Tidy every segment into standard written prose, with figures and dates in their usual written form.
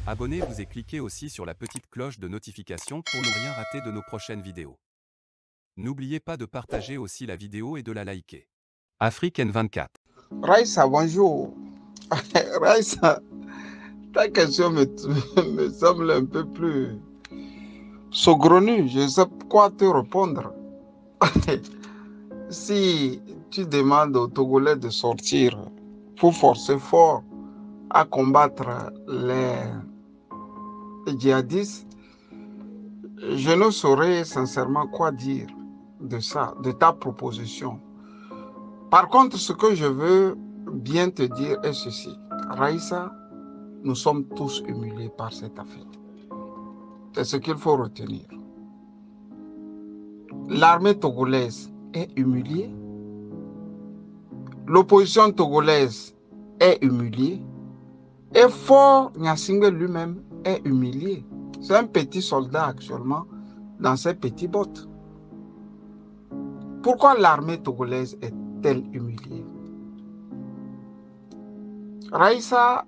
Abonnez-vous et cliquez aussi sur la petite cloche de notification pour ne rien rater de nos prochaines vidéos. N'oubliez pas de partager aussi la vidéo et de la liker. Afrique N24. Raïssa, bonjour. Raïssa, ta question me semble un peu plus saugrenue. Je ne sais pas quoi te répondre. Si tu demandes aux Togolais de sortir pour forcer fort à combattre les djihadistes, je ne saurais sincèrement quoi dire de ça, de ta proposition. Par contre, ce que je veux bien te dire est ceci. Raïssa, nous sommes tous humiliés par cette affaire. C'est ce qu'il faut retenir. L'armée togolaise est humiliée. L'opposition togolaise est humiliée. Et Faure Gnassingbé lui-même est humilié. C'est un petit soldat actuellement dans ses petits bottes. Pourquoi l'armée togolaise est-elle humiliée? Raïssa,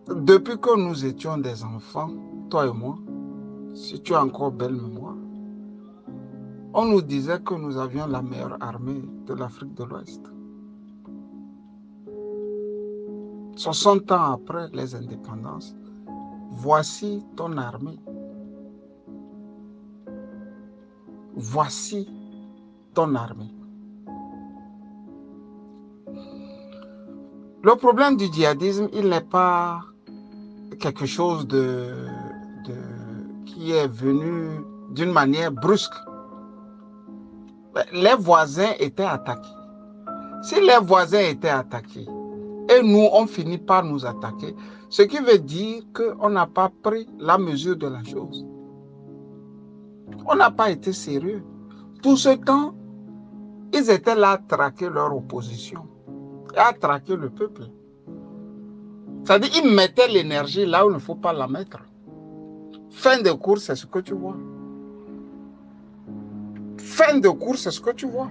depuis que nous étions des enfants, toi et moi, si tu as encore belle mémoire, on nous disait que nous avions la meilleure armée de l'Afrique de l'Ouest. 60 ans après les indépendances, voici ton armée. Voici ton armée. Le problème du djihadisme, il n'est pas quelque chose qui est venu d'une manière brusque. Les voisins étaient attaqués. Si les voisins étaient attaqués et nous, on finit par nous attaquer, ce qui veut dire qu'on n'a pas pris la mesure de la chose. On n'a pas été sérieux. Tout ce temps, ils étaient là à traquer leur opposition et à traquer le peuple. C'est-à-dire qu'ils mettaient l'énergie là où il ne faut pas la mettre. Fin de course, c'est ce que tu vois. Fin de course, c'est ce que tu vois.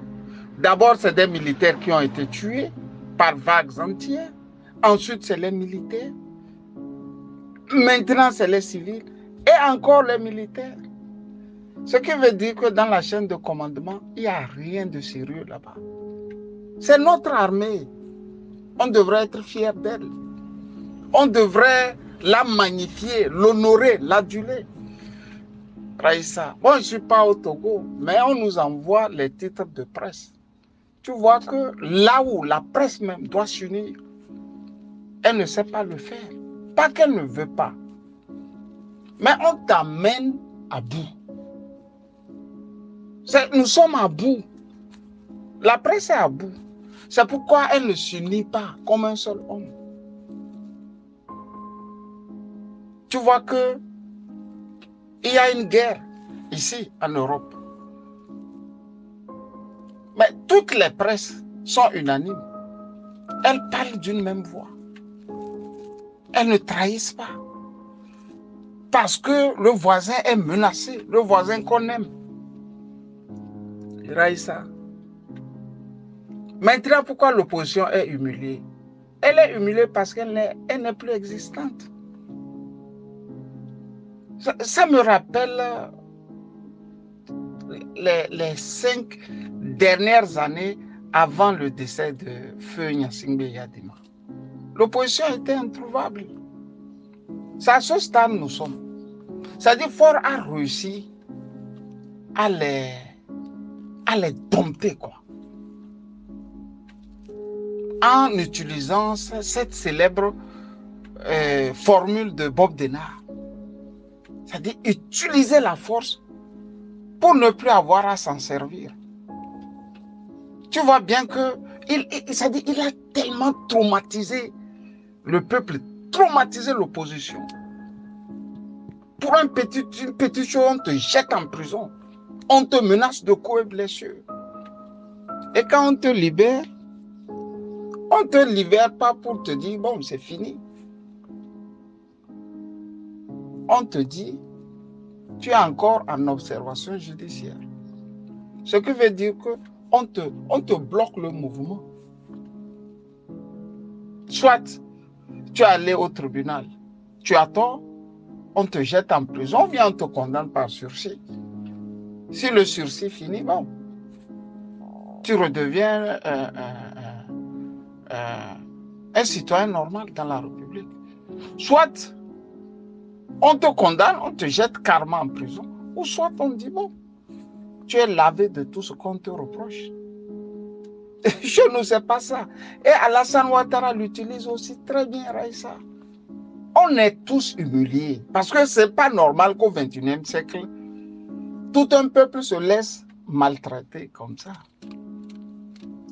D'abord, c'est des militaires qui ont été tués par vagues entières. Ensuite, c'est les militaires. Maintenant, c'est les civils. Et encore les militaires. Ce qui veut dire que dans la chaîne de commandement, il n'y a rien de sérieux là-bas. C'est notre armée. On devrait être fiers d'elle. On devrait la magnifier, l'honorer, l'aduler. Raïssa, bon, je ne suis pas au Togo, mais on nous envoie les titres de presse. Tu vois que là où la presse même doit s'unir, elle ne sait pas le faire. Pas qu'elle ne veut pas, mais on t'amène à bout. Nous sommes à bout. La presse est à bout. C'est pourquoi elle ne s'unit pas comme un seul homme. Tu vois que il y a une guerre ici en Europe. Mais toutes les presses sont unanimes. Elles parlent d'une même voix. Elles ne trahissent pas. Parce que le voisin est menacé, le voisin qu'on aime. Raïssa. Maintenant, pourquoi l'opposition est humiliée? Elle est humiliée parce qu'elle n'est plus existante. Ça me rappelle les 5 dernières années avant le décès de Feu Gnassingbé Yadima. L'opposition était introuvable. C'est à ce stade nous sommes. C'est-à-dire Faure a réussi à les dompter, quoi. En utilisant cette célèbre formule de Bob Denard. C'est-à-dire utiliser la force pour ne plus avoir à s'en servir. Tu vois bien que il a tellement traumatisé le peuple, traumatisé l'opposition. Pour une petite chose, on te jette en prison. On te menace de coups et blessures. Et quand on te libère, on ne te libère pas pour te dire, bon, c'est fini. On te dit, tu es encore en observation judiciaire. Ce qui veut dire qu'on te bloque le mouvement. Soit tu es allé au tribunal, tu as tort, on te jette en prison, ou bien on te condamne par sursis. Si le sursis finit, bon, tu redeviens un citoyen normal dans la République. Soit on te condamne, on te jette carrément en prison, ou soit on dit, bon, tu es lavé de tout ce qu'on te reproche. Chez nous, c'est pas ça. Et Alassane Ouattara l'utilise aussi très bien, Raïssa. On est tous humiliés, parce que c'est pas normal qu'au XXIe siècle, tout un peuple se laisse maltraiter comme ça.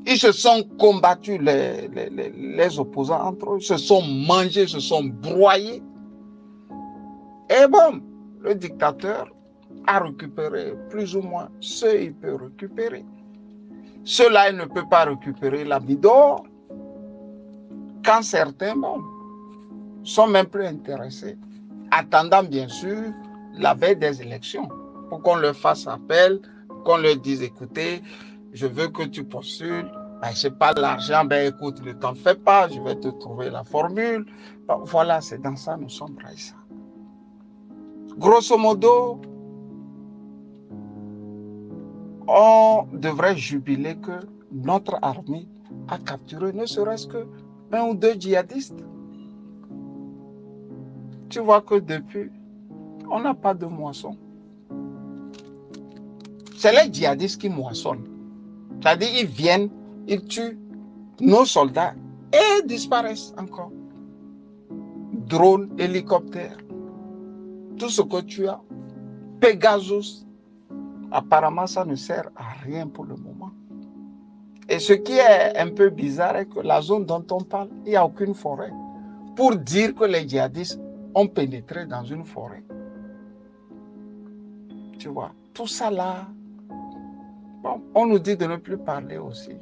Ils se sont combattus, les opposants entre eux, se sont mangés, se sont broyés. Et bon, le dictateur a récupéré plus ou moins ce qu'il peut récupérer. Ceux-là, il ne peut pas récupérer la vie d'or. Quand certains, bon, sont même plus intéressés, attendant bien sûr la veille des élections, pour qu'on leur fasse appel, qu'on leur dise, écoutez, je veux que tu postules, ben, je n'ai pas l'argent, ben écoute, ne t'en fais pas, je vais te trouver la formule. Ben, voilà, c'est dans ça nous sommes, Raïssa. Grosso modo, on devrait jubiler que notre armée a capturé ne serait-ce que 1 ou 2 djihadistes. Tu vois que depuis, on n'a pas de moisson. C'est les djihadistes qui moissonnent. C'est-à-dire, ils viennent, ils tuent nos soldats et disparaissent encore. Drones, hélicoptères, tout ce que tu as, Pegasus, apparemment, ça ne sert à rien pour le moment. Et ce qui est un peu bizarre est que la zone dont on parle, il n'y a aucune forêt. Pour dire que les djihadistes ont pénétré dans une forêt. Tu vois, tout ça là, bon, on nous dit de ne plus parler aussi.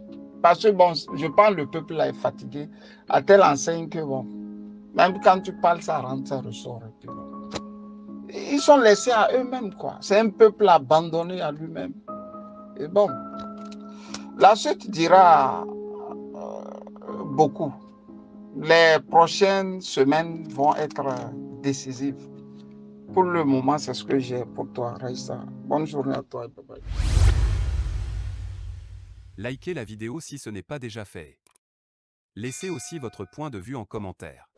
Parce que bon, je pense que le peuple là est fatigué, à telle enseigne que bon, même quand tu parles, ça rentre, ça ressort. Et puis, bon. Ils sont laissés à eux-mêmes, quoi. C'est un peuple abandonné à lui-même. Et bon, la suite dira beaucoup. Les prochaines semaines vont être décisives. Pour le moment, c'est ce que j'ai pour toi, Raïssa. Bonne journée à toi et bye bye. Likez la vidéo si ce n'est pas déjà fait. Laissez aussi votre point de vue en commentaire.